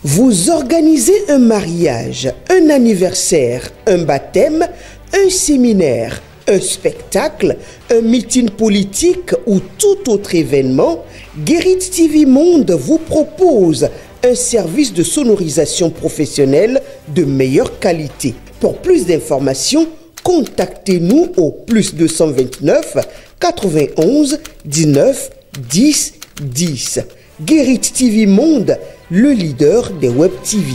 Vous organisez un mariage, un anniversaire, un baptême, un séminaire, un spectacle, un meeting politique ou tout autre événement, Guérit TV Monde vous propose un service de sonorisation professionnelle de meilleure qualité. Pour plus d'informations, contactez-nous au +229 91 19 10 10. Guérit TV Monde, le leader des Web TV.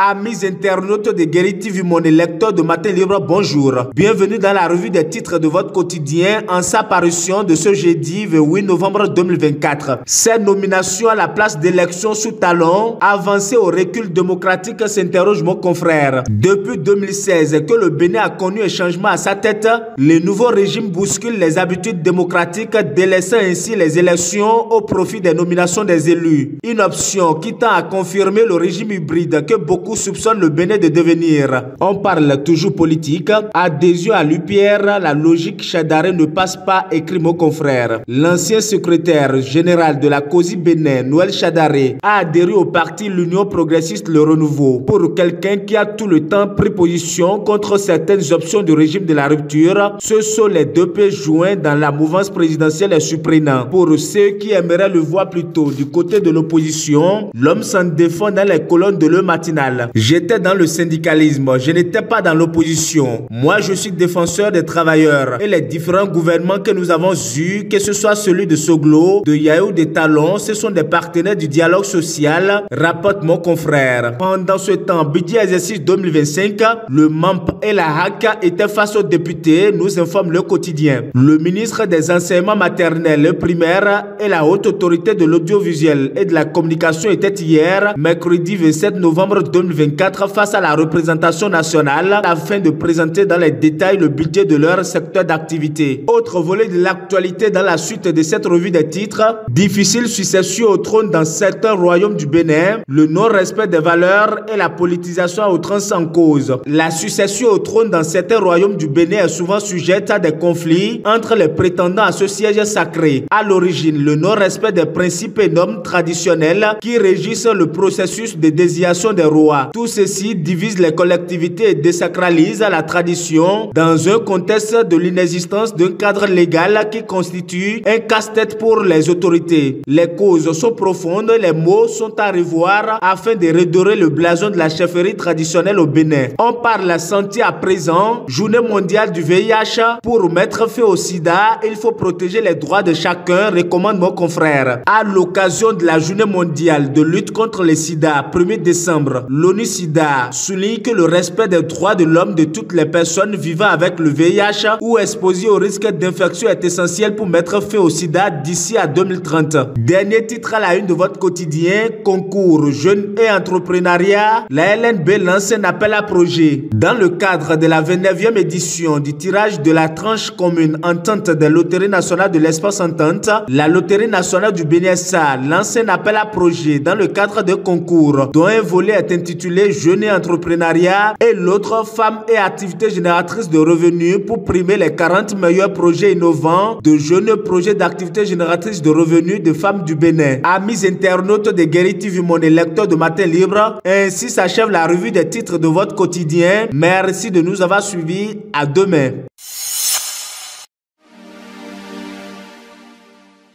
Amis internautes de Guérit TV, mon lecteur de Matin Libre, bonjour. Bienvenue dans la revue des titres de votre quotidien en sa parution de ce jeudi 28 novembre 2024. Ces nominations à la place d'élection sous talon, avancées au recul démocratique, s'interroge mon confrère. Depuis 2016 que le Bénin a connu un changement à sa tête, le nouveau régime bouscule les habitudes démocratiques, délaissant ainsi les élections au profit des nominations des élus. Une option qui tend à confirmer le régime hybride que beaucoup soupçonnent le Bénin de devenir. On parle toujours politique. Adhésion à l'UPR, la logique Chadare ne passe pas, écrit mon confrère. L'ancien secrétaire général de la COSI Bénin, Noël Chadare, a adhéré au parti l'Union progressiste Le Renouveau. Pour quelqu'un qui a tout le temps pris position contre certaines options du régime de la rupture, ce sont les deux pieds joints dans la mouvance présidentielle et surprenant. Pour ceux qui aimeraient le voir plutôt du côté de l'opposition, l'homme s'en défend dans les colonnes de Le Matinal. J'étais dans le syndicalisme, je n'étais pas dans l'opposition. Moi, je suis défenseur des travailleurs et les différents gouvernements que nous avons eus, que ce soit celui de Soglo, de Yahoo, de Talon, ce sont des partenaires du dialogue social, rapporte mon confrère. Pendant ce temps, budget exercice 2025, le MAMP et la HAC étaient face aux députés, nous informe le quotidien. Le ministre des enseignements maternels et primaires et la haute autorité de l'audiovisuel et de la communication étaient hier, mercredi 27 novembre 2024, face à la représentation nationale afin de présenter dans les détails le budget de leur secteur d'activité. Autre volet de l'actualité dans la suite de cette revue des titres, difficile succession au trône dans certains royaumes du Bénin, le non-respect des valeurs et la politisation à outrance en cause. La succession au trône dans certains royaumes du Bénin est souvent sujette à des conflits entre les prétendants à ce siège sacré. À l'origine, le non-respect des principes et normes traditionnels qui régissent le processus de désignation des rois. Tout ceci divise les collectivités et désacralise la tradition dans un contexte de l'inexistence d'un cadre légal qui constitue un casse-tête pour les autorités. Les causes sont profondes et les mots sont à revoir afin de redorer le blason de la chefferie traditionnelle au Bénin. On parle santé à présent, journée mondiale du VIH. Pour mettre fin au sida, il faut protéger les droits de chacun, recommande mon confrère. À l'occasion de la journée mondiale de lutte contre le sida, 1er décembre, l'ONU-SIDA souligne que le respect des droits de l'homme de toutes les personnes vivant avec le VIH ou exposées au risque d'infection est essentiel pour mettre fin au sida d'ici à 2030. Dernier titre à la une de votre quotidien, concours jeunes et entrepreneuriat, la LNB lance un appel à projet. Dans le cadre de la 29e édition du tirage de la tranche commune entente des loteries nationales de l'espace entente, la loterie nationale du Bénin lance un appel à projet dans le cadre de concours dont un volet est intitulé Jeunes et entrepreneuriat et l'autre Femmes et activités génératrices de revenus pour primer les 40 meilleurs projets innovants de jeunes projets d'activités génératrices de revenus de femmes du Bénin. Amis internautes de Guérit TV, mon lecteur de Matin Libre, ainsi s'achève la revue des titres de votre quotidien. Merci de nous avoir suivis. À demain.